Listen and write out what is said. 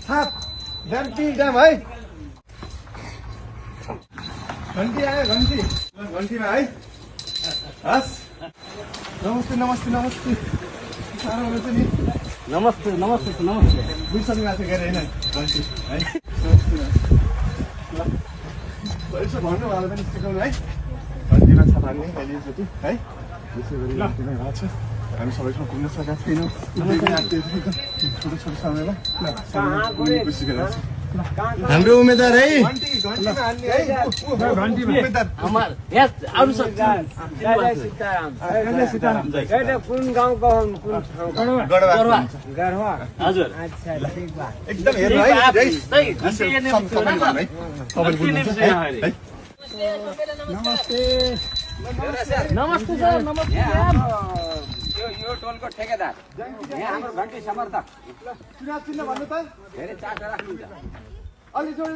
सात घन्टी जाम है घन्टी आयो घन्टी घन्टीमा है हस् नमस्ते नमस्ते नमस्ते साह्रो हुनुहुन्छ नि नमस्ते नमस्ते नमस्ते बुझ्नु माथि गएर होइन घन्टी है ल यसो भन्नु होला पनि सिकाउनु है घन्टीमा छ भन्ने पहिलोचोटि है यसो गरी घन्टीमा भएको छ हामी सबैसँग घुम्न सकेका छैनौँ छोटो छोटो समयमा खुसी गरेर हाम्रो उम्मेदवार है कुन गाउँको हजुर एकदम हेर्नु है नमस्ते नमस्ते सर नमस्ते यो टोलको ठेकेदार यहाँ हाम्रो घन्टी समर्थक चिन्न भन्नु त धेरै चासो राख्नुहुन्छ अलि जोड